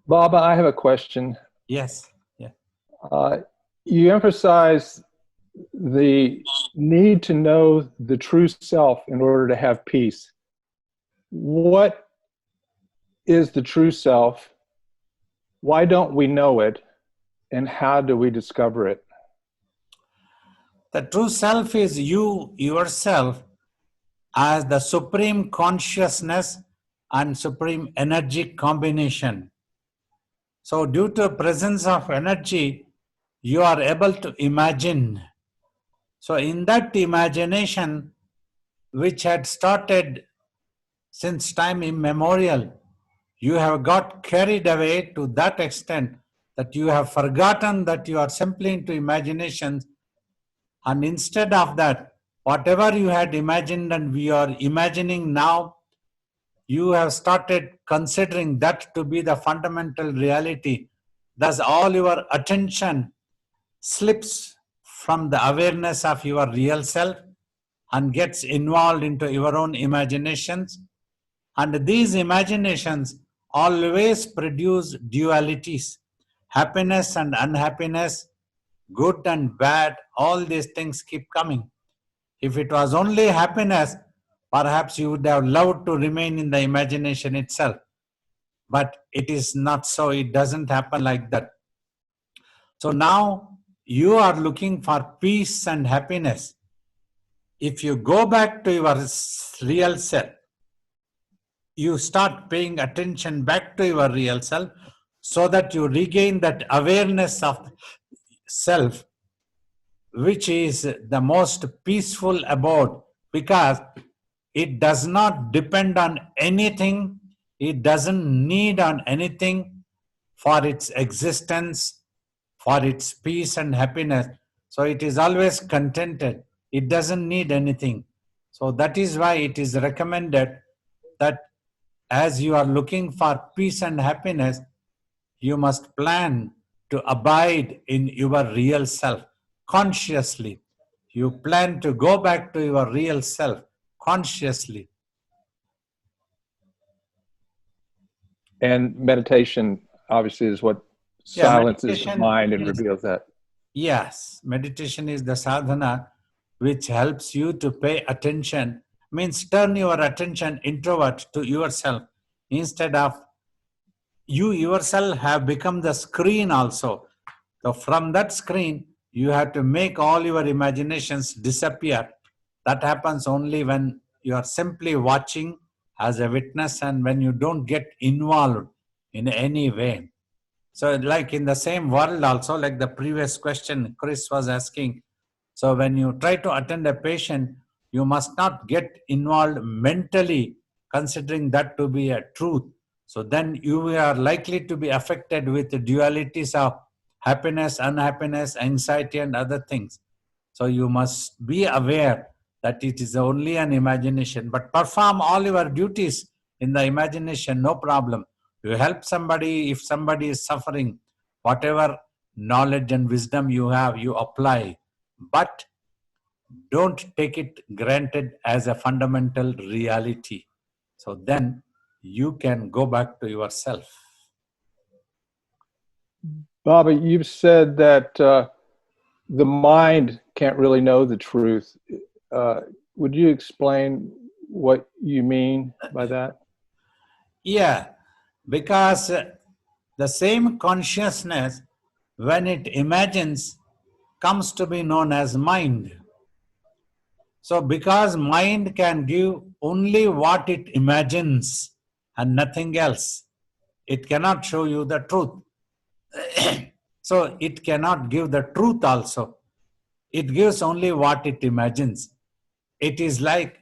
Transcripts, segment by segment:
Baba, I have a question. Yes. Yeah. Uh, you emphasize the need to know the true self in order to have peace. What is the true self? Why don't we know it? And how do we discover it? The true self is you, yourself, as the supreme consciousness and supreme energy combination. So due to presence of energy, you are able to imagine. So in that imagination, which had started since time immemorial, you have got carried away to that extent that you have forgotten that you are simply into imagination, and instead of that, whatever you had imagined and we are imagining now, you have started considering that to be the fundamental reality. Thus, all your attention slips from the awareness of your real self and gets involved into your own imaginations. And these imaginations always produce dualities, happiness and unhappiness, good and bad, all these things keep coming. If it was only happiness, perhaps you would have loved to remain in the imagination itself. But it is not so, it doesn't happen like that. So now you are looking for peace and happiness. If you go back to your real self, you start paying attention back to your real self so that you regain that awareness of self, which is the most peaceful abode, because it does not depend on anything, it doesn't need on anything for its existence, for its peace and happiness. So it is always contented, it doesn't need anything. So that is why it is recommended that as you are looking for peace and happiness, you must plan to abide in your real self consciously. You plan to go back to your real self consciously. And meditation, obviously, is what Yeah, silences the meditation mind and is, reveals that. yes, meditation is the sadhana which helps you to pay attention, means turn your attention introvert to yourself instead of you yourself have become the screen also. So from that screen, you have to make all your imaginations disappear. That happens only when you are simply watching as a witness and when you don't get involved in any way. So like in the same world also, like the previous question Chris was asking, so when you try to attend a patient, you must not get involved mentally considering that to be a truth. So then you are likely to be affected with the dualities of happiness, unhappiness, anxiety and other things. So you must be aware that it is only an imagination, but perform all your duties in the imagination, no problem. You help somebody, if somebody is suffering, whatever knowledge and wisdom you have, you apply. But don't take it granted as a fundamental reality. So then you can go back to yourself. Baba, you've said that the mind can't really know the truth. Would you explain what you mean by that? Yeah, because the same consciousness, when it imagines, comes to be known as mind. So because mind can give only what it imagines and nothing else, it cannot show you the truth. So it cannot give the truth also. It gives only what it imagines. It is like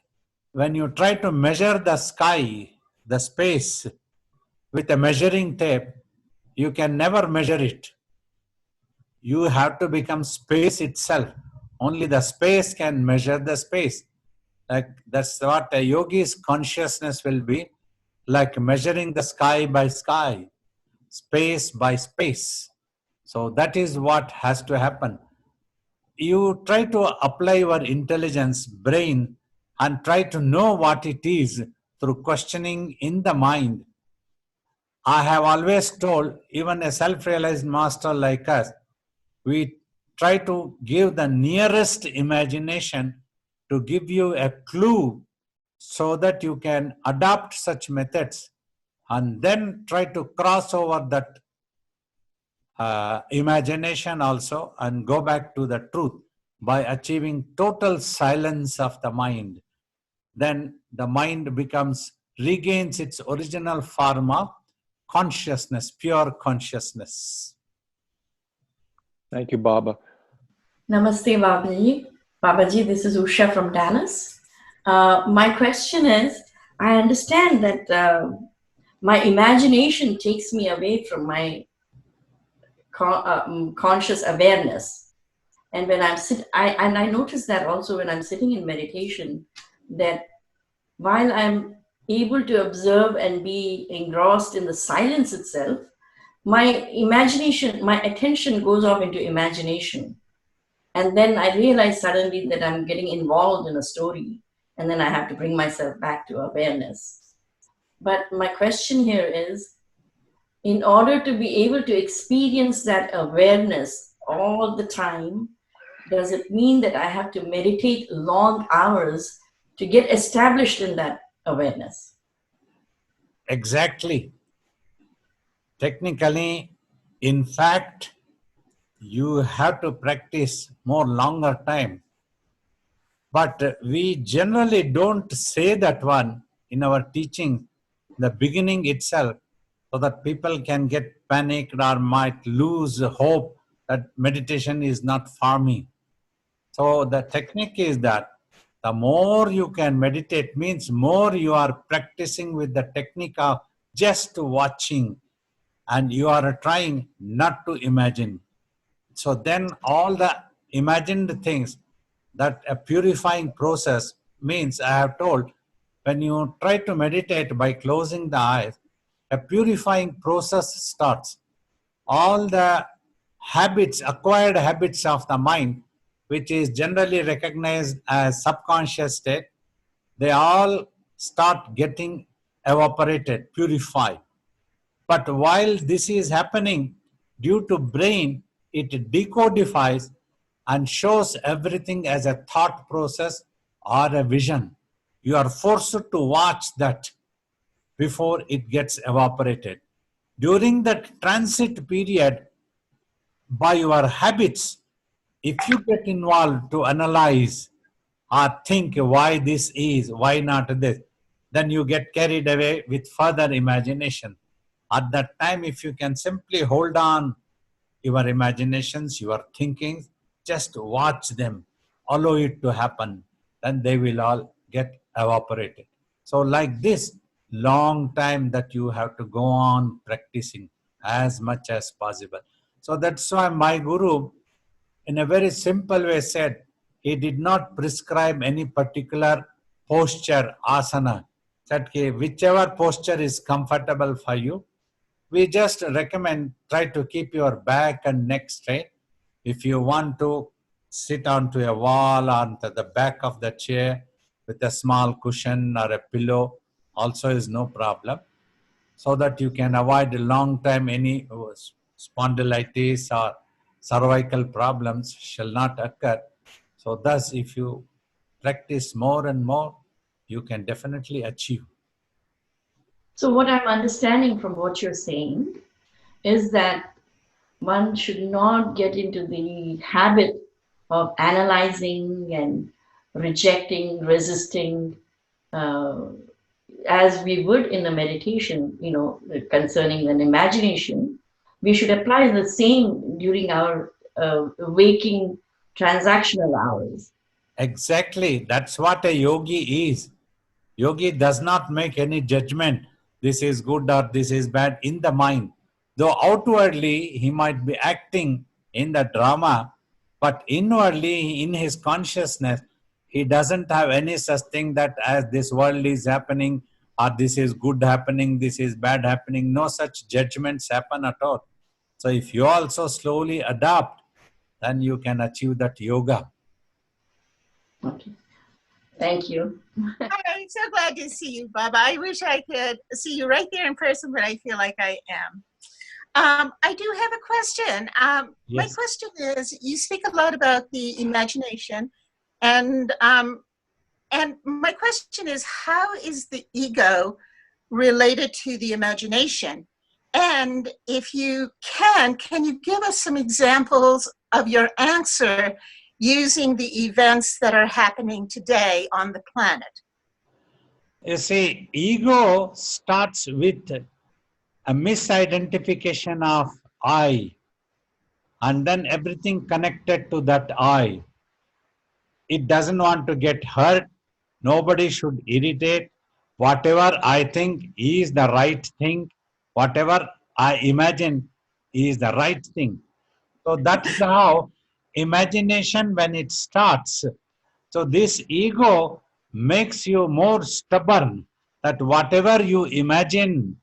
when you try to measure the sky, the space, with a measuring tape, you can never measure it. You have to become space itself. Only the space can measure the space. Like that's what a yogi's consciousness will be, like measuring the sky by sky, space by space. So that is what has to happen. You try to apply your intelligence, brain, and try to know what it is through questioning in the mind. I have always told, even a self-realized master like us, we try to give the nearest imagination to give you a clue so that you can adopt such methods and then try to cross over that imagination also and go back to the truth by achieving total silence of the mind. Then the mind regains its original form of consciousness, pure consciousness. Thank you, Baba. Namaste, Babaji. Babaji, this is Usha from Dallas. My question is, I understand that my imagination takes me away from my conscious awareness. And when I notice that also when I'm sitting in meditation, that while I'm able to observe and be engrossed in the silence itself, my imagination, my attention goes off into imagination. And then I realize suddenly that I'm getting involved in a story, and then I have to bring myself back to awareness. But my question here is, in order to be able to experience that awareness all the time, does it mean that I have to meditate long hours to get established in that awareness? Exactly. Technically, in fact, you have to practice more longer time. But we generally don't say that one in our teaching, the beginning itself, so that people can get panicked or might lose hope that meditation is not for me. So the technique is that the more you can meditate means more you are practicing with the technique of just watching, and you are trying not to imagine. So then all the imagined things, that a purifying process means, I have told, when you try to meditate by closing the eyes, a purifying process starts. All the habits, acquired habits of the mind, which is generally recognized as subconscious state, they all start getting evaporated, purified. But while this is happening, due to brain, it decodifies and shows everything as a thought process or a vision. You are forced to watch that before it gets evaporated. During that transit period, by your habits, if you get involved to analyze or think why this is, why not this, then you get carried away with further imagination. At that time, if you can simply hold on your imaginations, your thinking, just watch them, allow it to happen, then they will all get evaporated. So like this, long time that you have to go on practicing as much as possible. So that's why my guru, in a very simple way, said he did not prescribe any particular posture, asana. Said whichever posture is comfortable for you, we just recommend try to keep your back and neck straight. If you want to sit onto a wall, onto the back of the chair with a small cushion or a pillow, also is no problem, so that you can avoid a long time any spondylitis or cervical problems shall not occur. So thus, if you practice more and more, you can definitely achieve. So what I'm understanding from what you're saying is that one should not get into the habit of analyzing and rejecting, resisting, as we would in a meditation, concerning an imagination. We should apply the same during our waking transactional hours. Exactly. That's what a yogi is. Yogi does not make any judgment, this is good or this is bad, in the mind. Though outwardly he might be acting in the drama, but inwardly in his consciousness, he doesn't have any such thing that as this world is happening or this is good happening, this is bad happening. No such judgments happen at all. So if you also slowly adapt, then you can achieve that yoga. Okay. Thank you. I'm so glad to see you, Baba. I wish I could see you right there in person, but I feel like I am. I do have a question. My Yes. question is, you speak a lot about the imagination, and my question is, how is the ego related to the imagination? And if you can you give us some examples of your answer using the events that are happening today on the planet? You see, ego starts with a misidentification of I, and then everything connected to that I. It doesn't want to get hurt. Nobody should irritate. Whatever I think is the right thing, whatever I imagine is the right thing. So that's how imagination, when it starts, so this ego makes you more stubborn, that whatever you imagine,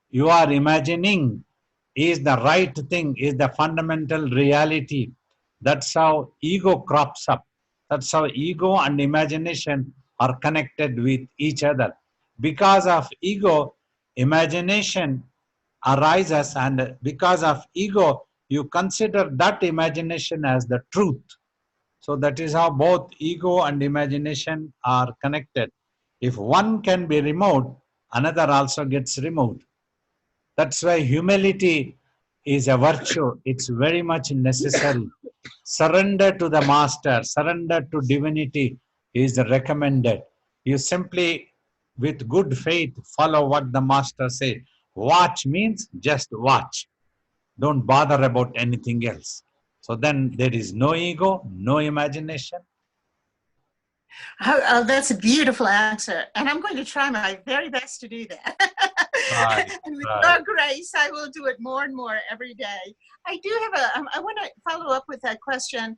you are imagining is the right thing, is the fundamental reality. That's how ego crops up. That's how ego and imagination are connected with each other. Because of ego, imagination arises, and because of ego, you consider that imagination as the truth. So that is how both ego and imagination are connected. If one can be removed, another also gets removed. That's why humility is a virtue. It's very much necessary. Surrender to the master, surrender to divinity is recommended. You simply, with good faith, follow what the master says. Watch means just watch. Don't bother about anything else. So then there is no ego, no imagination. Oh, that's a beautiful answer. And I'm going to try my very best to do that. Right, And with right. your grace, I will do it more and more every day. I do have I want to follow up with that question.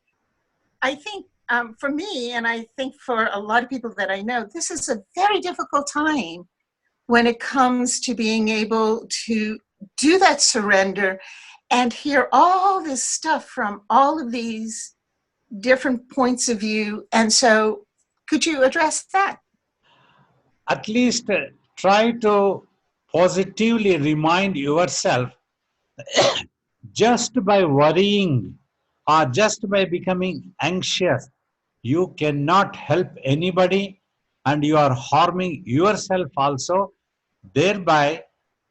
I think for me, and I think for a lot of people that I know, this is a very difficult time when it comes to being able to do that surrender and hear all this stuff from all of these different points of view. And so could you address that? At least try to positively remind yourself, just by worrying or just by becoming anxious, you cannot help anybody, and you are harming yourself also, thereby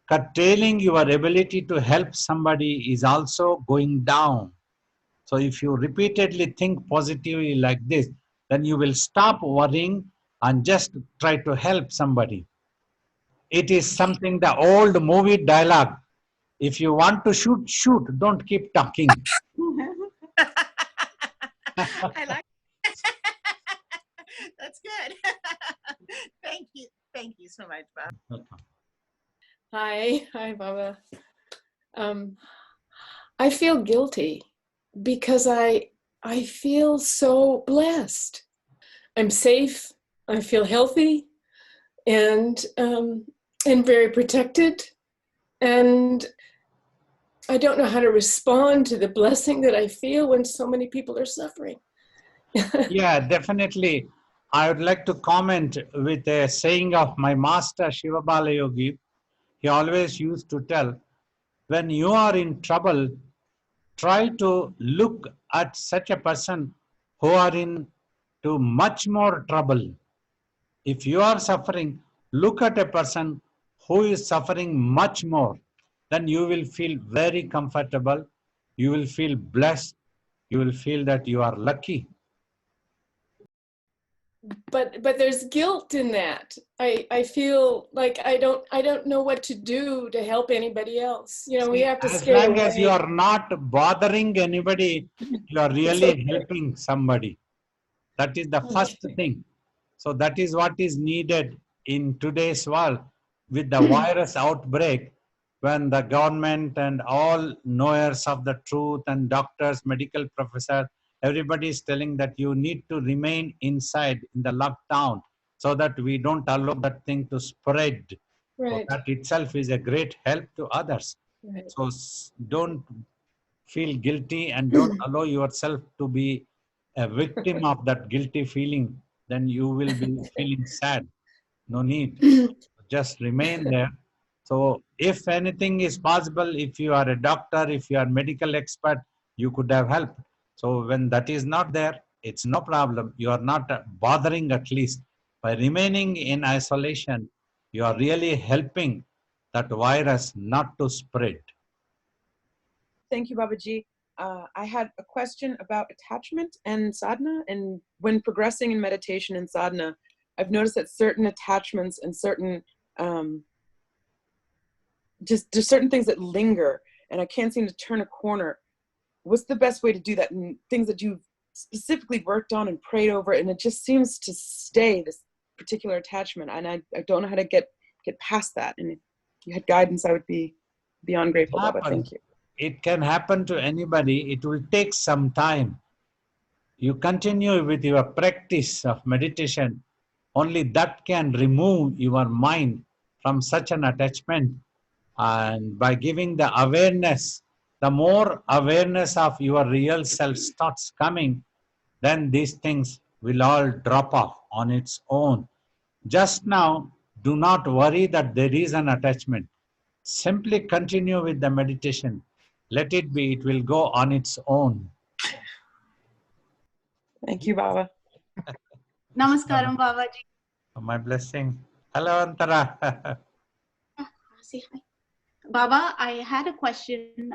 curtailing your ability to help somebody is also going down. So if you repeatedly think positively like this, then you will stop worrying and just try to help somebody. It is something, the old movie dialogue. If you want to shoot, shoot. Don't keep talking. I like that's good. Thank you so much, Bob. Hi, Baba. I feel guilty because I feel so blessed. I'm safe. I feel healthy, and very protected. And I don't know how to respond to the blessing that I feel when so many people are suffering. Yeah, definitely. I would like to comment with a saying of my master Shiva Bala Yogi. He always used to tell, when you are in trouble, try to look at such a person who are in to much more trouble. If you are suffering, look at a person who is suffering much more. Then you will feel very comfortable. You will feel blessed. You will feel that you are lucky. But there's guilt in that. I feel like I don't know what to do to help anybody else. You know, we have to As stay long away. as you are not bothering anybody, you are really helping somebody. That is the first thing. So that is what is needed in today's world with the virus outbreak, when the government and all knowers of the truth and doctors, medical professors, everybody is telling that you need to remain inside in the lockdown so that we don't allow that thing to spread. So Right. that itself is a great help to others. Right. So don't feel guilty and don't allow yourself to be a victim of that guilty feeling. Then you will be feeling sad. No need. Just remain there. So if anything is possible, if you are a doctor, if you are medical expert, you could have helped. So when that is not there, it's no problem. You are not bothering at least. By remaining in isolation, you are really helping that virus not to spread. Thank you, Babaji. I had a question about attachment and sadhana. And when progressing in meditation and sadhana, I've noticed that certain attachments and certain just certain things that linger, and I can't seem to turn a corner. What's the best way to do that? And things that you've specifically worked on and prayed over, and it just seems to stay, this particular attachment, and I don't know how to get past that. And if you had guidance, I would be beyond grateful, Baba. Thank you. It can happen to anybody. It will take some time. You continue with your practice of meditation. Only that can remove your mind from such an attachment. And by giving the awareness, the more awareness of your real self starts coming, then these things will all drop off on its own. Just now, do not worry that there is an attachment. Simply continue with the meditation. Let it be, it will go on its own. Thank you, Baba. Namaskaram, Babaji. My blessing. Hello, Antara. Say hi. Baba, I had a question.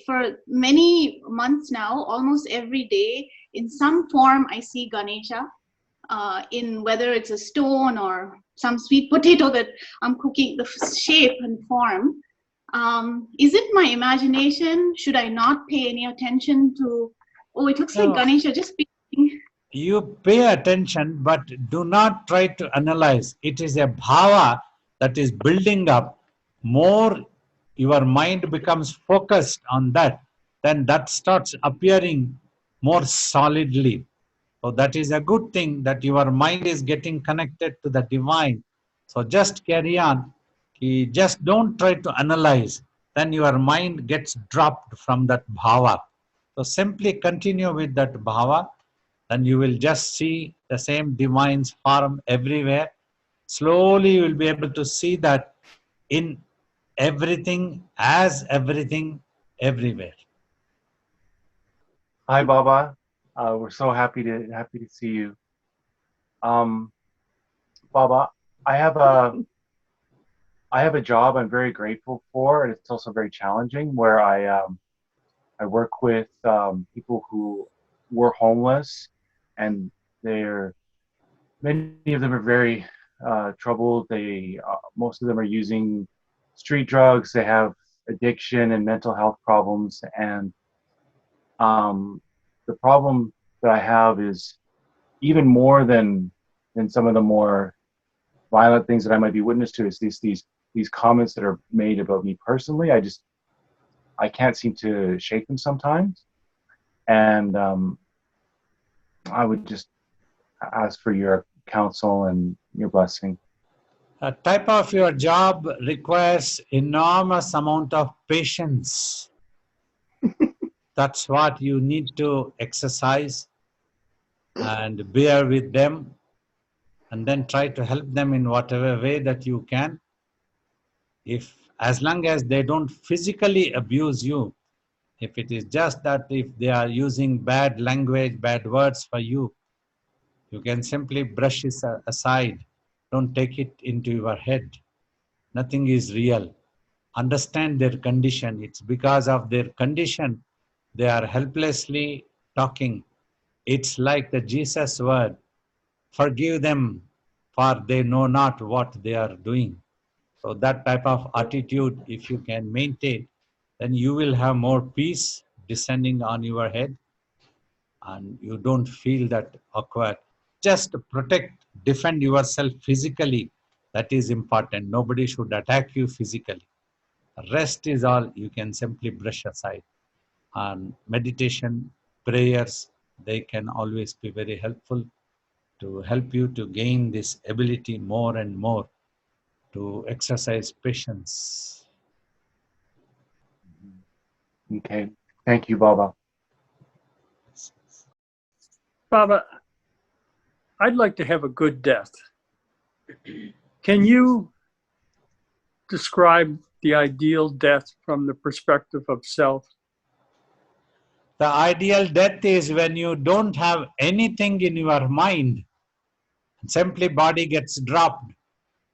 For many months now, almost every day, in some form, I see Ganesha, in whether it's a stone or some sweet potato that I'm cooking, the shape and form. Is it my imagination? Should I not pay any attention to, oh, it looks like Ganesha, just speaking. You pay attention, but do not try to analyze. It is a bhava that is building up. More your mind becomes focused on that, then that starts appearing more solidly. So that is a good thing, that your mind is getting connected to the divine. So just carry on. Just don't try to analyze. Then your mind gets dropped from that bhava. So simply continue with that bhava. Then you will just see the same divine's form everywhere. Slowly you will be able to see that in everything, as everything, everywhere. Hi, Baba. We're so happy to see you. Baba, I have a job I'm very grateful for, and it's also very challenging, where I work with people who were homeless, and many of them are very troubled. Most of them are using street drugs. They have addiction and mental health problems, and the problem that I have is even more than some of the more violent things that I might be witness to, is these comments that are made about me personally. I can't seem to shake them sometimes, and I would just ask for your counsel and your blessing. A type of your job requires enormous amount of patience. That's what you need to exercise and bear with them, and then try to help them in whatever way that you can. As long as they don't physically abuse you, if it is just that if they are using bad language, bad words for you, you can simply brush it aside. Don't take it into your head. Nothing is real. Understand their condition. It's because of their condition they are helplessly talking. It's like the Jesus word, forgive them, for they know not what they are doing. So that type of attitude, if you can maintain, then you will have more peace descending on your head, and you don't feel that awkward. Just protect, defend yourself physically. That is important. Nobody should attack you physically. Rest is all you can simply brush aside. And meditation, prayers, they can always be very helpful to help you to gain this ability more and more to exercise patience. Okay. Thank you, Baba. Baba, I'd like to have a good death. Can you describe the ideal death from the perspective of self? The ideal death is when you don't have anything in your mind, simply body gets dropped.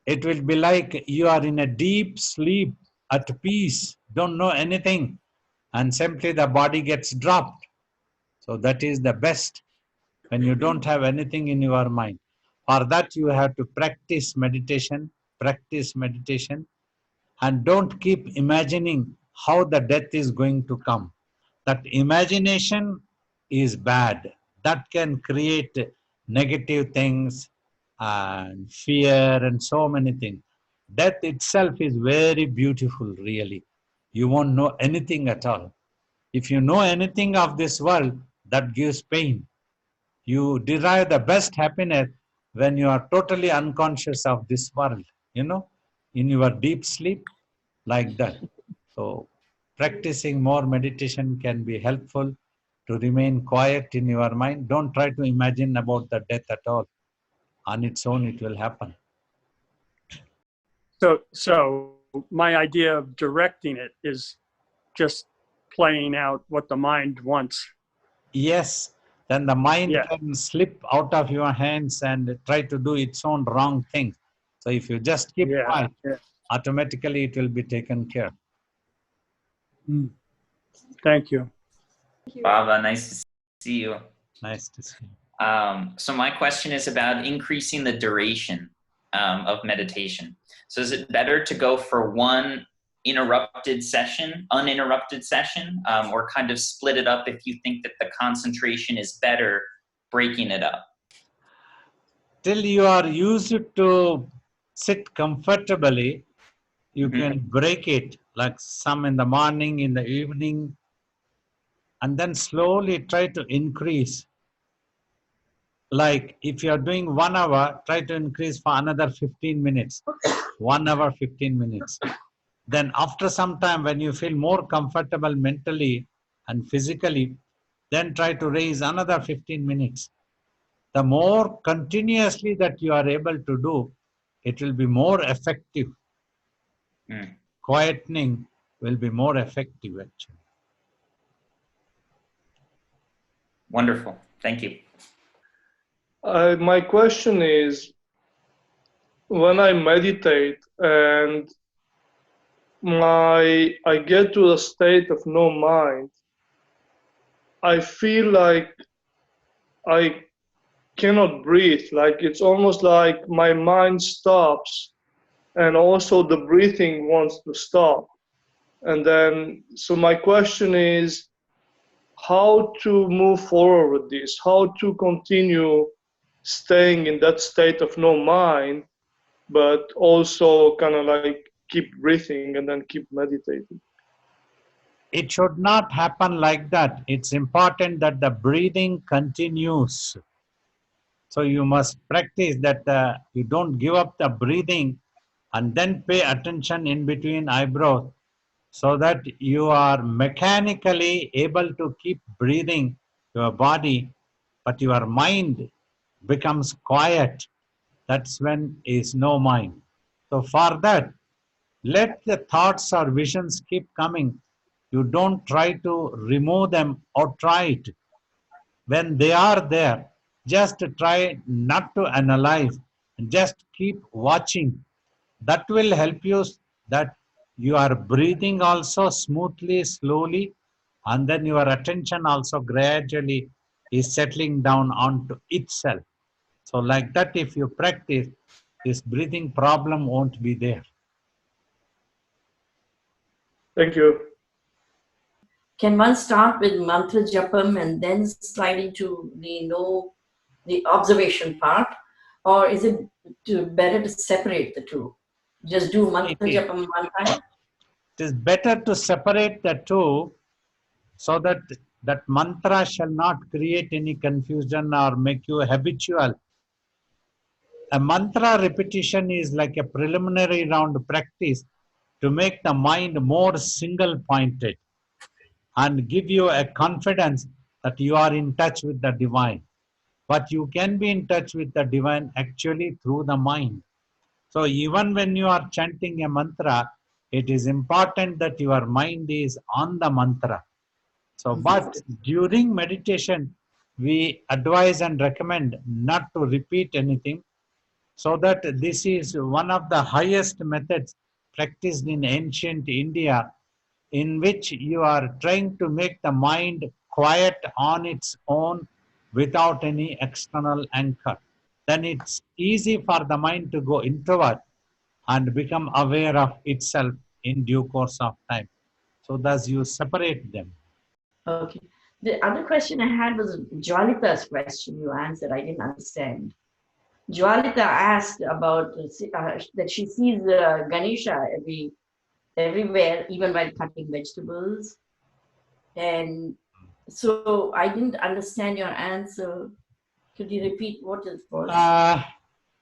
It will be like you are in a deep sleep, at peace, don't know anything, and simply the body gets dropped. So that is the best, when you don't have anything in your mind. For that you have to practice meditation, and don't keep imagining how the death is going to come. That imagination is bad. That can create negative things and fear and so many things. Death itself is very beautiful, really. You won't know anything at all. If you know anything of this world, that gives pain. You derive the best happiness when you are totally unconscious of this world, in your deep sleep, like that. So practicing more meditation can be helpful to remain quiet in your mind. Don't try to imagine about the death at all. On its own, it will happen. So my idea of directing it is just playing out what the mind wants. Yes, then the mind can slip out of your hands and try to do its own wrong thing. So if you just keep quiet, automatically it will be taken care. Thank you. Baba, nice to see you. Nice to see you. So my question is about increasing the duration of meditation. So is it better to go for one uninterrupted session, or kind of split it up if you think that the concentration is better breaking it up? Till you are used to sit comfortably, you can break it, like some in the morning, in the evening, and then slowly try to increase. Like if you are doing 1 hour, try to increase for another 15 minutes. 1 hour, 15 minutes. Then after some time, when you feel more comfortable mentally and physically, then try to raise another 15 minutes. The more continuously that you are able to do, it will be more effective. Quietening will be more effective, actually. Wonderful. Thank you. My question is, when I meditate and I get to a state of no mind, I feel like I cannot breathe. Like it's almost like my mind stops, and also the breathing wants to stop. And then, so my question is, how to move forward with this? How to continue staying in that state of no mind, but also kind of like keep breathing and then keep meditating? It should not happen like that. It's important that the breathing continues. So you must practice that you don't give up the breathing and then pay attention in between eyebrows, so that you are mechanically able to keep breathing your body, but your mind becomes quiet. That's when is no mind. So for that, let the thoughts or visions keep coming. You don't try to remove them or try it. When they are there, just try not to analyze, just keep watching. That will help you, that you are breathing also smoothly, slowly, and then your attention also gradually is settling down onto itself. So like that, if you practice, this breathing problem won't be there. Thank you. Can one start with mantra japam and then slide into the observation part, or is it better to separate the two? Just do mantra japam one time? It is better to separate the two, so that that mantra shall not create any confusion or make you habitual. A mantra repetition is like a preliminary round practice to make the mind more single pointed and give you a confidence that you are in touch with the divine. But you can be in touch with the divine actually through the mind. So even when you are chanting a mantra, it is important that your mind is on the mantra. So, but during meditation, we advise and recommend not to repeat anything, so that this is one of the highest methods practiced in ancient India, in which you are trying to make the mind quiet on its own without any external anchor. Then it's easy for the mind to go introvert and become aware of itself in due course of time. So thus you separate them. Okay. The other question I had was Jwalita's question you answered. I didn't understand. Jwalita asked about that she sees Ganesha everywhere, even while cutting vegetables. And so I didn't understand your answer. Could you repeat what it was?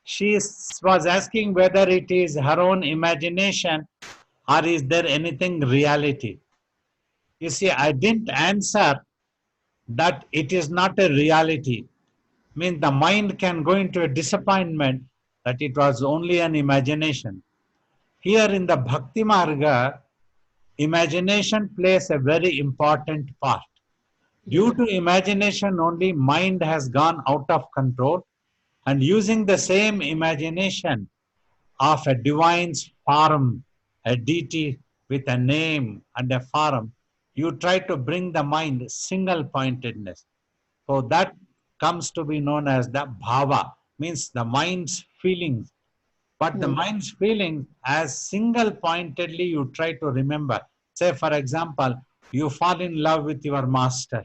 She was asking whether it is her own imagination or is there anything reality. You see, I didn't answer that it is not a reality. Means the mind can go into a disappointment that it was only an imagination. Here in the Bhakti Marga, imagination plays a very important part. Due to imagination only, mind has gone out of control, and using the same imagination of a divine's form, a deity with a name and a form, you try to bring the mind single pointedness. So that comes to be known as the bhava, means the mind's feelings. But the mind's feelings, as single pointedly you try to remember. Say, for example, you fall in love with your master.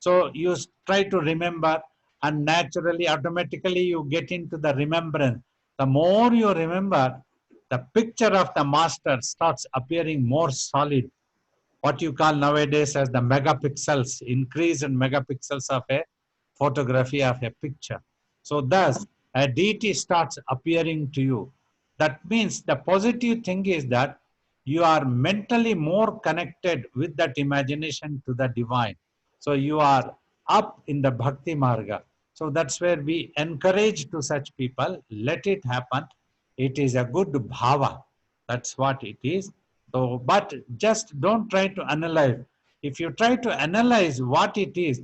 So you try to remember, and naturally, automatically you get into the remembrance. The more you remember, the picture of the master starts appearing more solid. What you call nowadays as the megapixels, increase in megapixels of a photography of a picture. So thus, a deity starts appearing to you. That means the positive thing is that you are mentally more connected with that imagination to the divine. So you are up in the Bhakti Marga. So that's where we encourage to such people, let it happen. It is a good bhava. That's what it is. So, but just don't try to analyze. If you try to analyze what it is,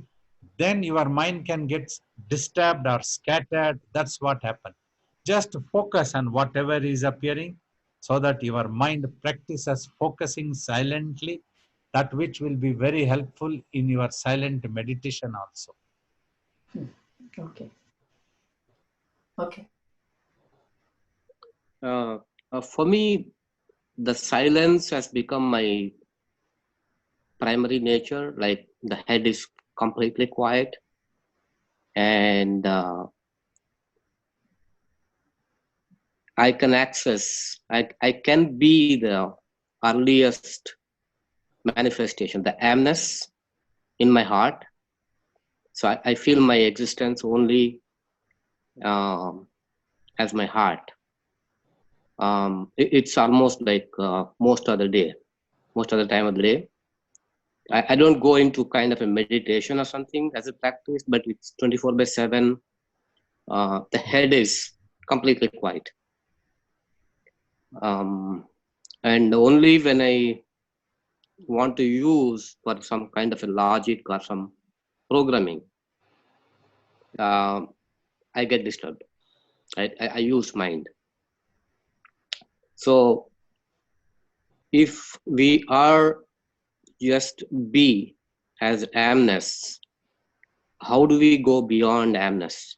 then your mind can get disturbed or scattered. That's what happens. Just focus on whatever is appearing, so that your mind practices focusing silently, that which will be very helpful in your silent meditation also. Okay. Okay. For me, the silence has become my primary nature. Like the head is completely quiet, and I can access, I can be the earliest manifestation, the amness in my heart. So I feel my existence only as my heart. It's almost like most other time of the day. I don't go into kind of a meditation or something as a practice, but it's 24/7. The head is completely quiet. And only when I want to use for some kind of a logic or some programming, I get disturbed. I use mind. So if we are just be as amness, how do we go beyond amness?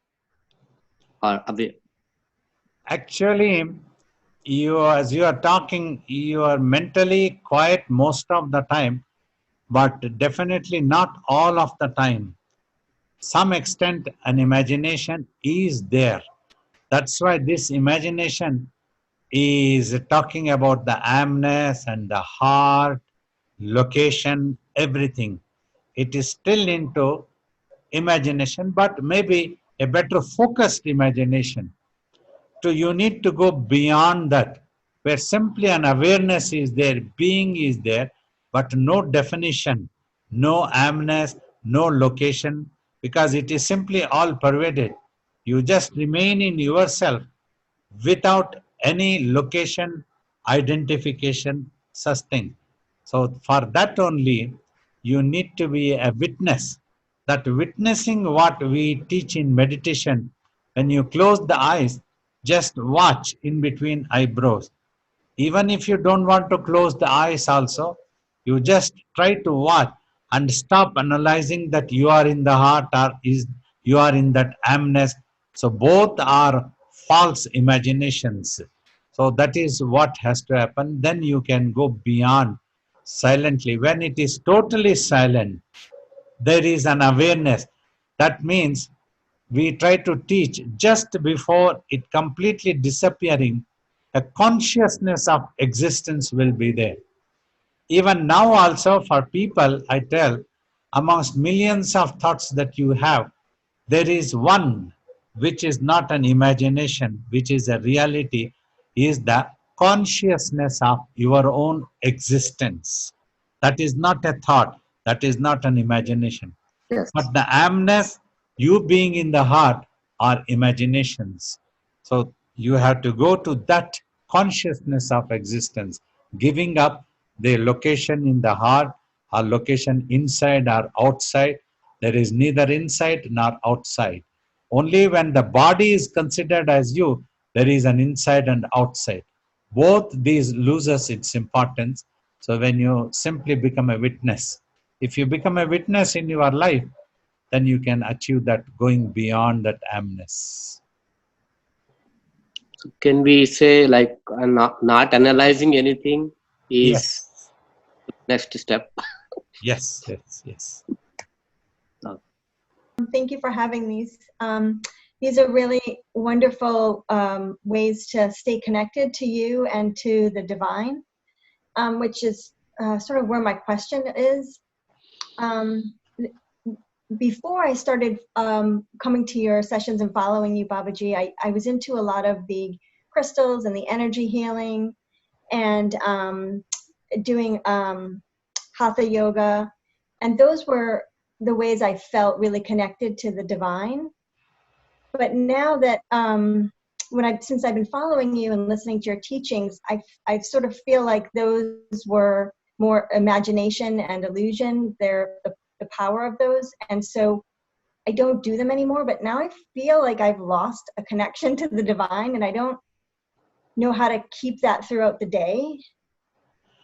Or away? Actually, as you are talking, you are mentally quiet most of the time, but definitely not all of the time. Some extent, an imagination is there. That's why this imagination is talking about the amness and the heart, location, everything. It is still into imagination, but maybe a better focused imagination. So you need to go beyond that, where simply an awareness is there, being is there, but no definition, no amness, no location, because it is simply all pervaded. You just remain in yourself without any location identification, such thing. So for that only, you need to be a witness. That witnessing what we teach in meditation, when you close the eyes, just watch in between eyebrows. Even if you don't want to close the eyes also, you just try to watch and stop analyzing that you are in the heart or is you are in that amness. So both are false imaginations. So that is what has to happen. Then you can go beyond silently. When it is totally silent, there is an awareness. That means we try to teach just before it completely disappearing, a consciousness of existence will be there. Even now also for people, I tell, amongst millions of thoughts that you have, there is one which is not an imagination, which is a reality, is the consciousness of your own existence. That is not a thought, that is not an imagination. Yes. But the amness, you being in the heart, are imaginations. So you have to go to that consciousness of existence, giving up the location in the heart or location inside or outside. There is neither inside nor outside. Only when the body is considered as you, there is an inside and outside. Both these loses its importance. So when you simply become a witness, if you become a witness in your life, then you can achieve that going beyond that amness. Can we say like not analyzing anything is Yes. next step? Yes, yes, yes. Thank you for having these. These are really wonderful ways to stay connected to you and to the divine, which is sort of where my question is. Before I started coming to your sessions and following you, Babaji, I was into a lot of the crystals and the energy healing and doing hatha yoga. And those were the ways I felt really connected to the divine. But now that since I've been following you and listening to your teachings, I sort of feel like those were more imagination and illusion. They're the power of those, and so I don't do them anymore. But now I feel like I've lost a connection to the divine, and I don't know how to keep that throughout the day,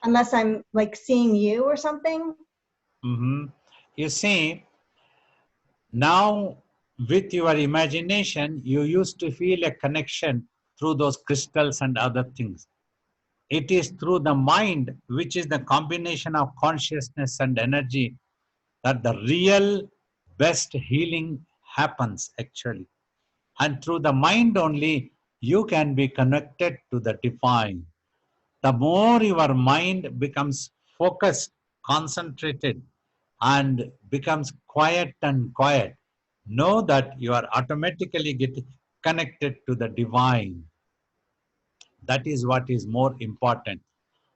unless I'm like seeing you or something. Mm-hmm. You see, now with your imagination, you used to feel a connection through those crystals and other things. It is through the mind, which is the combination of consciousness and energy, that the real best healing happens actually. And through the mind only, you can be connected to the divine. The more your mind becomes focused, concentrated, and becomes quiet and quiet, know that you are automatically getting connected to the divine. That is what is more important.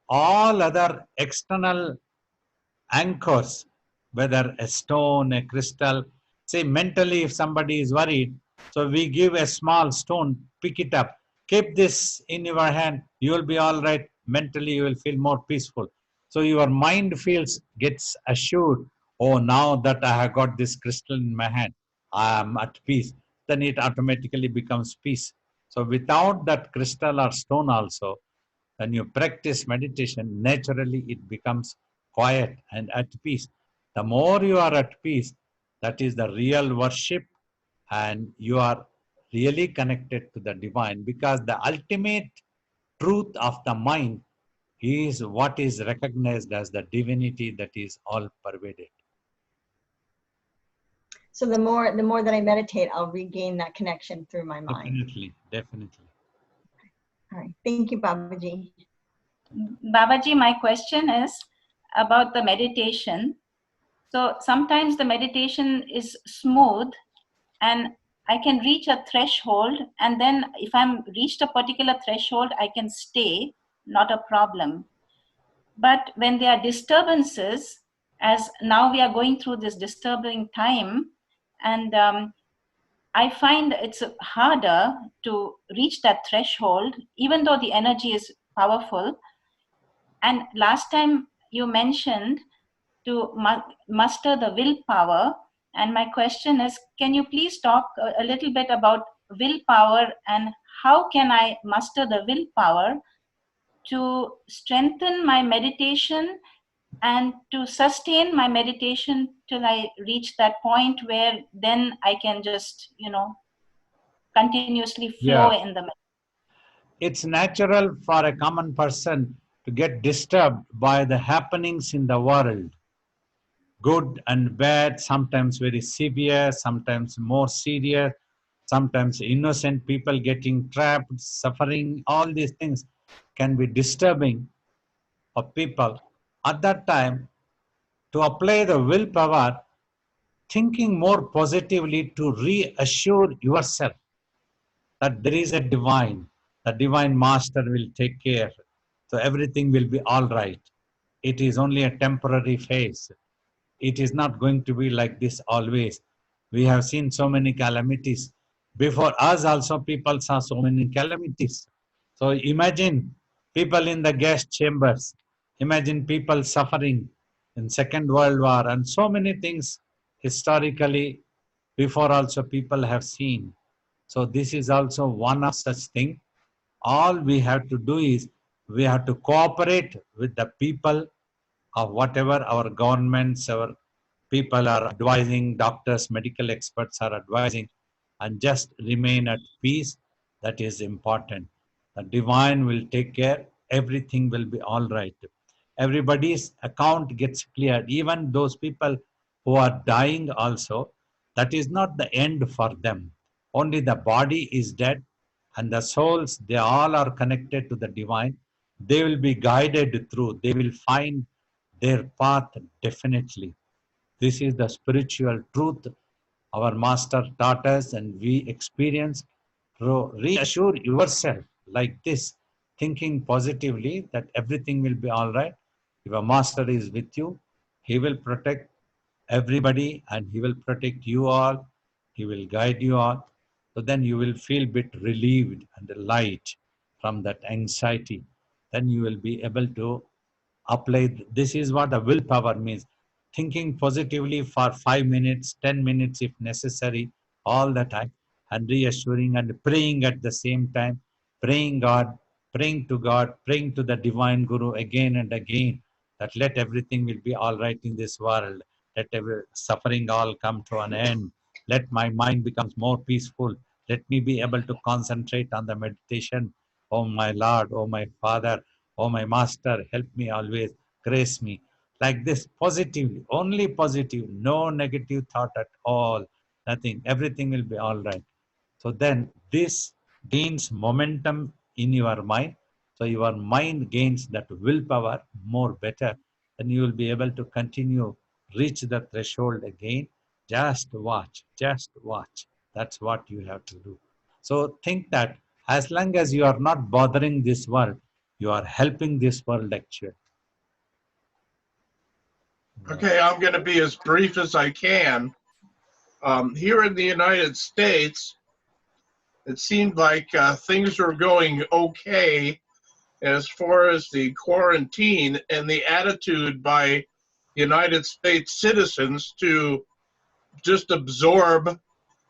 All other external anchors, whether a stone, a crystal, say mentally if somebody is worried, so we give a small stone, pick it up, keep this in your hand, you will be all right. Mentally you will feel more peaceful. So your mind gets assured, oh, now that I have got this crystal in my hand, I am at peace. Then it automatically becomes peace. So without that crystal or stone also, when you practice meditation, naturally it becomes quiet and at peace. The more you are at peace, that is the real worship, and you are really connected to the divine, because the ultimate truth of the mind is what is recognized as the divinity that is all pervaded. So the more that I meditate, I'll regain that connection through my mind. Definitely, definitely. All right. Thank you, Babaji. Babaji, my question is about the meditation. So sometimes the meditation is smooth and I can reach a threshold, and then if I'm reached a particular threshold, I can stay, not a problem. But when there are disturbances, as now we are going through this disturbing time, and I find it's harder to reach that threshold, even though the energy is powerful. And last time you mentioned to muster the willpower. And my question is, can you please talk a little bit about willpower and how can I muster the willpower to strengthen my meditation and to sustain my meditation till I reach that point where then I can just, continuously flow in the meditation. It's natural for a common person to get disturbed by the happenings in the world. Good and bad, sometimes very severe, sometimes more serious, sometimes innocent people getting trapped, suffering, all these things can be disturbing for people. At that time, to apply the willpower, thinking more positively to reassure yourself that there is a divine, the divine master will take care. So everything will be all right. It is only a temporary phase. It is not going to be like this always. We have seen so many calamities. Before us also people saw so many calamities. So imagine people in the gas chambers. Imagine people suffering in Second World War and so many things historically before also people have seen. So this is also one of such things. All we have to do is we have to cooperate with the people of whatever our governments, our people are advising, doctors, medical experts are advising, and just remain at peace. That is important. The divine will take care. Everything will be all right. Everybody's account gets cleared. Even those people who are dying also, that is not the end for them. Only the body is dead and the souls, they all are connected to the divine. They will be guided through. They will find their path definitely. This is the spiritual truth our master taught us and we experience. Reassure yourself like this, thinking positively that everything will be all right. If a master is with you, he will protect everybody and he will protect you all. He will guide you all. So then you will feel a bit relieved and light from that anxiety. Then you will be able to apply. This is what the willpower means. Thinking positively for 5 minutes, 10 minutes if necessary, all the time, and reassuring and praying at the same time, praying to God, praying to the divine Guru again and again, that let everything will be all right in this world. Let every suffering all come to an end. Let my mind becomes more peaceful. Let me be able to concentrate on the meditation. Oh my Lord, oh my Father, oh my Master, help me always, grace me. Like this, positively, only positive, no negative thought at all, nothing, everything will be all right. So then this gains momentum in your mind. So your mind gains that willpower more better, and you will be able to continue, reach the threshold again. Just watch, just watch. That's what you have to do. So think that as long as you are not bothering this world, you are helping this world actually. Okay, I'm going to be as brief as I can. Here in the United States, it seemed like things were going okay as far as the quarantine and the attitude by United States citizens to just absorb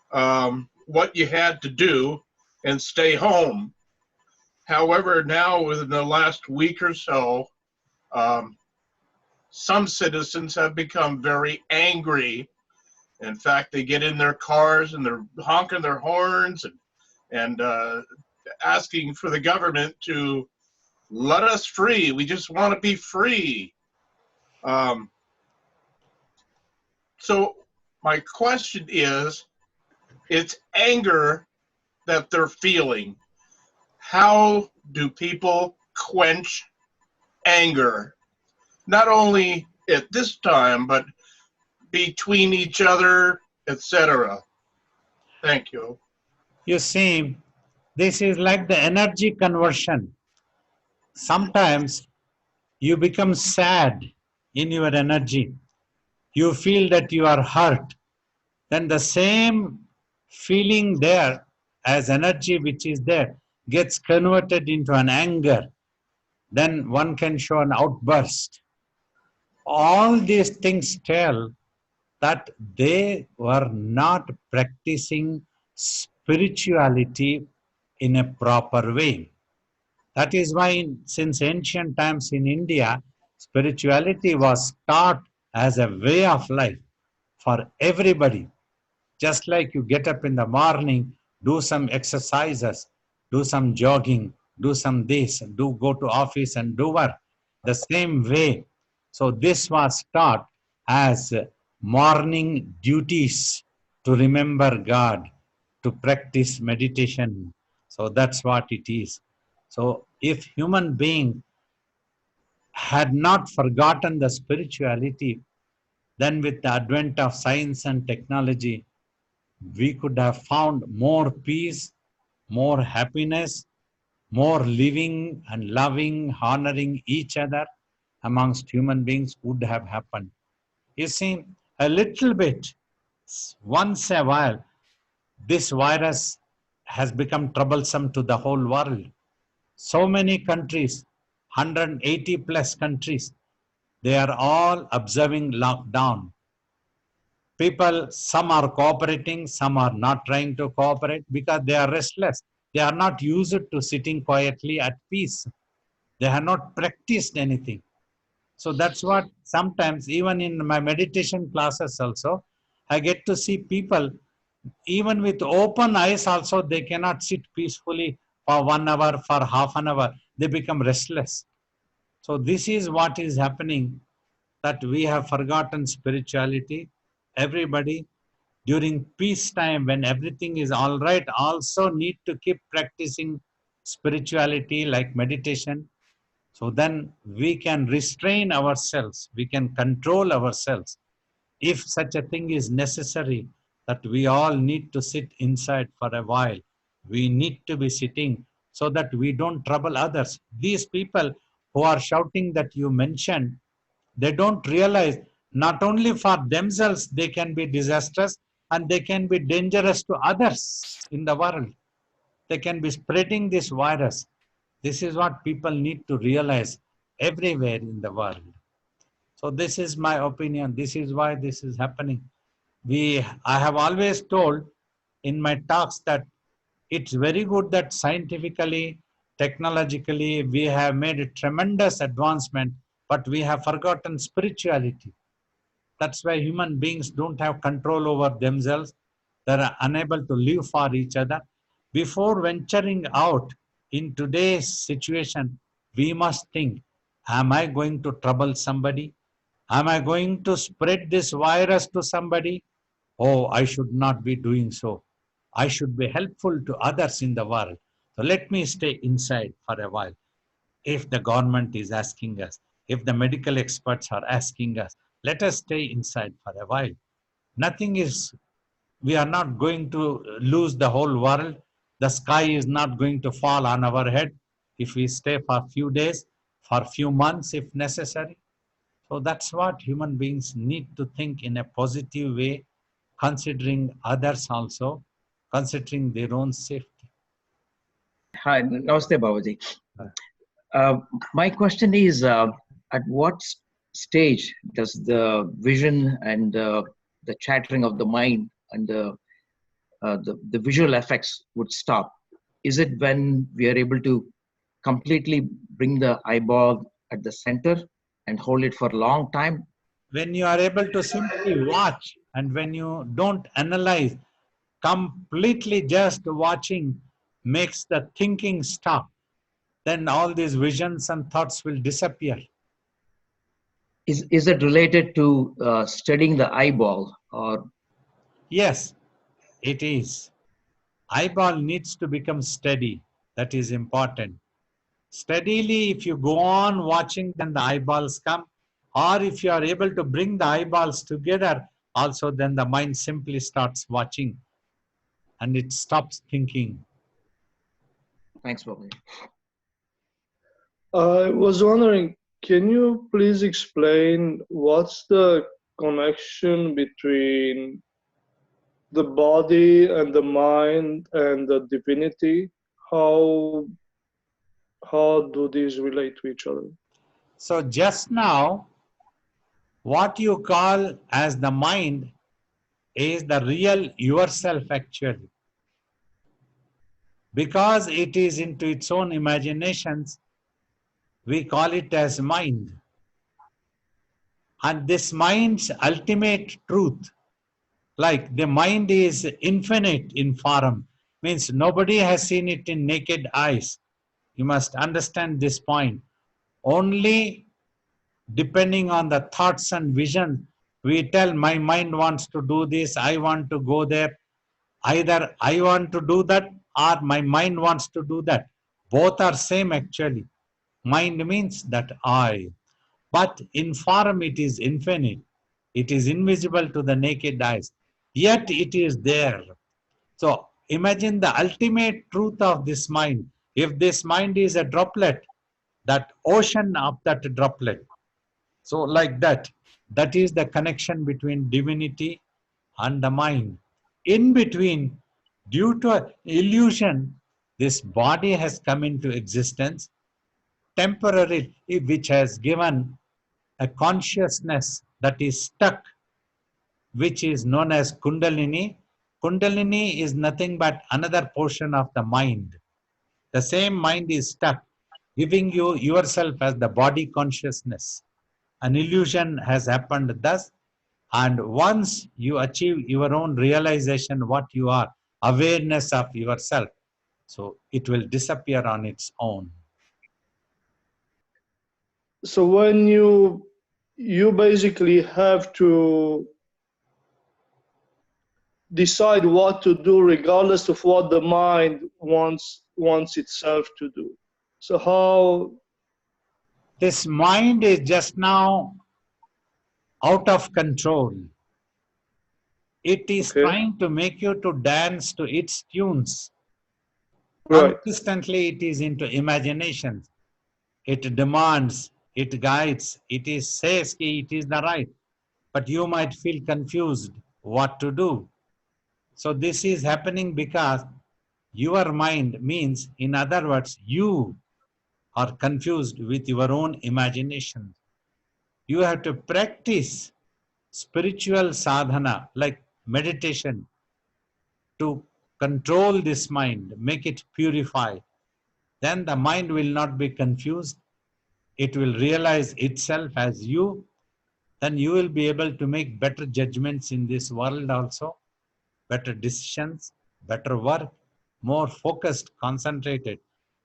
what you had to do and stay home. However, now within the last week or so, some citizens have become very angry. In fact, they get in their cars and they're honking their horns and asking for the government to let us free. We just want to be free. So my question is, it's anger that they're feeling. How do people quench anger? Not only at this time, but between each other, etc. Thank you. You see, this is like the energy conversion. Sometimes you become sad in your energy. You feel that you are hurt. Then the same feeling there as energy which is there gets converted into an anger, then one can show an outburst. All these things tell that they were not practicing spirituality in a proper way. That is why since ancient times in India, spirituality was taught as a way of life for everybody. Just like you get up in the morning, do some exercises, do some jogging, do some this, do go to office and do work. The same way. So this was taught as morning duties to remember God, to practice meditation. So that's what it is. So if human being had not forgotten the spirituality, then with the advent of science and technology, we could have found more peace, more happiness, more living and loving, honoring each other amongst human beings would have happened. You see, a little bit, once a while, this virus has become troublesome to the whole world. So many countries, 180 plus countries, they are all observing lockdown. People, some are cooperating, some are not trying to cooperate because they are restless. They are not used to sitting quietly at peace. They have not practiced anything. So that's what sometimes, even in my meditation classes also, I get to see people, even with open eyes also, they cannot sit peacefully for 1 hour, for half an hour. They become restless. So this is what is happening, that we have forgotten spirituality. Everybody during peace time, when everything is all right, also need to keep practicing spirituality like meditation. So then we can restrain ourselves, we can control ourselves. If such a thing is necessary, that we all need to sit inside for a while, we need to be sitting so that we don't trouble others. These people who are shouting that you mentioned, they don't realize not only for themselves they can be disastrous, and they can be dangerous to others in the world. They can be spreading this virus. This is what people need to realize everywhere in the world. So this is my opinion. This is why this is happening. I have always told in my talks that it's very good that scientifically, technologically, we have made a tremendous advancement, but we have forgotten spirituality. That's why human beings don't have control over themselves. They're unable to live for each other. Before venturing out in today's situation, we must think, am I going to trouble somebody? Am I going to spread this virus to somebody? Oh, I should not be doing so. I should be helpful to others in the world. So let me stay inside for a while. If the government is asking us, if the medical experts are asking us, let us stay inside for a while. Nothing is, we are not going to lose the whole world. The sky is not going to fall on our head if we stay for a few days, for a few months if necessary. So that's what human beings need to think in a positive way, considering others also, considering their own safety. Hi, Namaste Babaji. My question is, at what stage does the vision and the chattering of the mind and the visual effects would stop? Is it when we are able to completely bring the eyeball at the center and hold it for a long time? When you are able to simply watch, and when you don't analyze, completely just watching makes the thinking stop, then all these visions and thoughts will disappear. Is it related to studying the eyeball, or? Yes, it is. Eyeball needs to become steady. That is important. Steadily, if you go on watching, then the eyeballs come. Or if you are able to bring the eyeballs together, also then the mind simply starts watching and it stops thinking. Thanks, Babaji. I was wondering, can you please explain what's the connection between the body and the mind and the divinity, how do these relate to each other? So just now, what you call as the mind is the real yourself actually. Because it is into its own imaginations, we call it as mind. And this mind's ultimate truth, like the mind is infinite in form, means nobody has seen it in naked eyes. You must understand this point. Only depending on the thoughts and vision, we tell my mind wants to do this, I want to go there. Either I want to do that or my mind wants to do that. Both are same actually. Mind means that I. But in form it is infinite. It is invisible to the naked eyes. Yet it is there. So imagine the ultimate truth of this mind. If this mind is a droplet, that ocean of that droplet. So like that, that is the connection between divinity and the mind. In between, due to an illusion, this body has come into existence temporarily, which has given a consciousness that is stuck, which is known as Kundalini. Kundalini is nothing but another portion of the mind. The same mind is stuck, giving you yourself as the body consciousness. An illusion has happened thus, and once you achieve your own realization what you are, awareness of yourself, so it will disappear on its own. So when you basically have to decide what to do regardless of what the mind wants itself to do. So how this mind is just now out of control. It is trying to make you to dance to its tunes. Right. Consistently it is into imagination. It demands, it guides, it says it is the right. But you might feel confused what to do. So this is happening because your mind means, in other words, you are confused with your own imagination. You have to practice spiritual sadhana like meditation to control this mind, make it purify. Then the mind will not be confused. It will realize itself as you. Then you will be able to make better judgments in this world also, better decisions, better work, more focused, concentrated.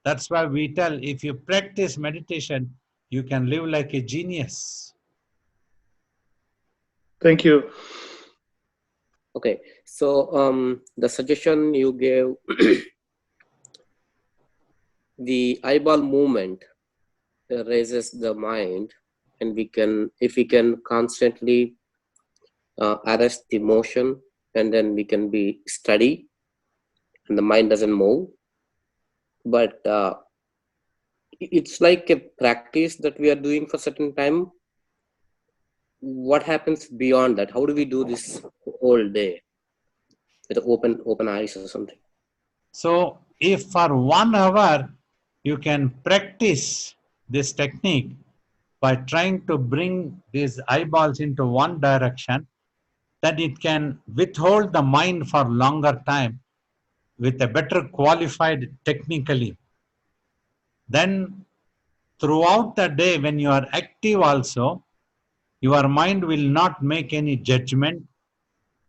That's why we tell, if you practice meditation, you can live like a genius. Thank you. Okay, so the suggestion you gave, the eyeball movement raises the mind, and we can, if we can constantly arrest the motion, and then we can be steady, and the mind doesn't move. But it's like a practice that we are doing for a certain time. What happens beyond that? How do we do this whole day with open eyes or something? So if for 1 hour you can practice this technique by trying to bring these eyeballs into one direction, then it can withhold the mind for longer time with a better qualified technically. Then throughout the day when you are active also, your mind will not make any judgment.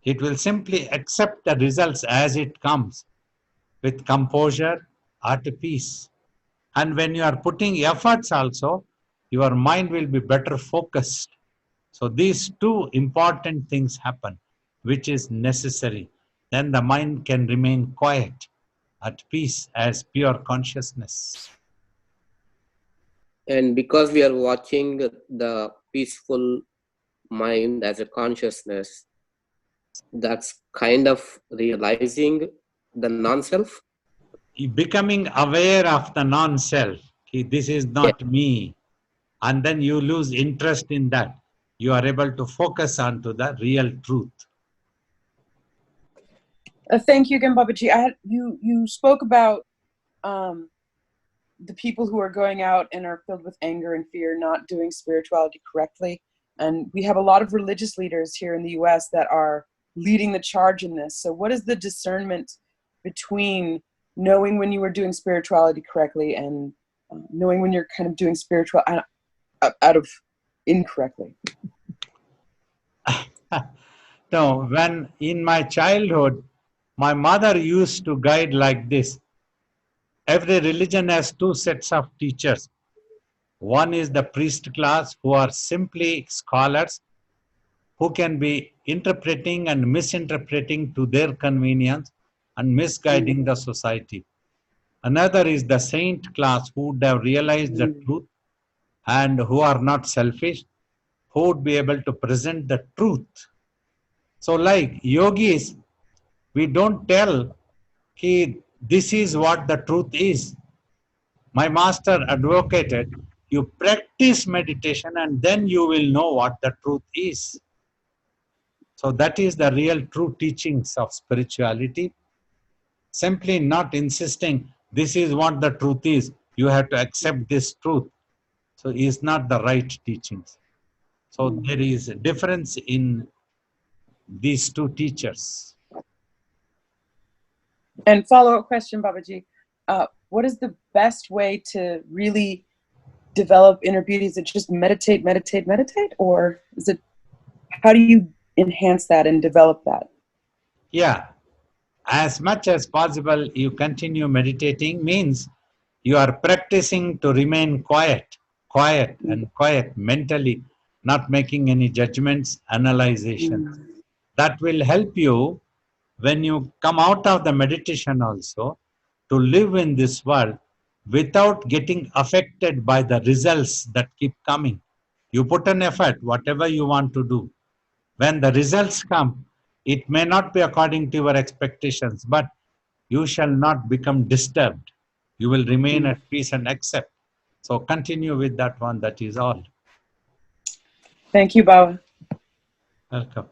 It will simply accept the results as it comes with composure, at peace. And when you are putting efforts also, your mind will be better focused. So these 2 important things happen, which is necessary. Then the mind can remain quiet, at peace as pure consciousness. And because we are watching the peaceful mind as a consciousness, that's kind of realizing the non-self. Becoming aware of the non-self. This is not me. And then you lose interest in that. You are able to focus on to the real truth. Thank you again, Babaji. You spoke about the people who are going out and are filled with anger and fear, not doing spirituality correctly. And we have a lot of religious leaders here in the US that are leading the charge in this. So what is the discernment between knowing when you are doing spirituality correctly and knowing when you're kind of doing spiritual out of incorrectly? No, when in my childhood, my mother used to guide like this. Every religion has two sets of teachers. One is the priest class, who are simply scholars, who can be interpreting and misinterpreting to their convenience and misguiding the society. Another is the saint class, who would have realized the truth and who are not selfish, who would be able to present the truth. So like yogis, we don't tell this is what the truth is. My master advocated, you practice meditation and then you will know what the truth is. So that is the real true teachings of spirituality. Simply not insisting, this is what the truth is, you have to accept this truth. So is not the right teachings. So there is a difference in these two teachers. And follow-up question, Babaji. What is the best way to really develop inner beauty? Is it just meditate, meditate, meditate? Or is it, how do you enhance that and develop that? Yeah, as much as possible you continue meditating, means you are practicing to remain quiet and quiet mentally, not making any judgments, analyzations. That will help you when you come out of the meditation also to live in this world without getting affected by the results that keep coming. You put an effort, whatever you want to do. When the results come, it may not be according to your expectations, but you shall not become disturbed. You will remain at peace and accept. So continue with that one, that is all. Thank you, Baba. Welcome.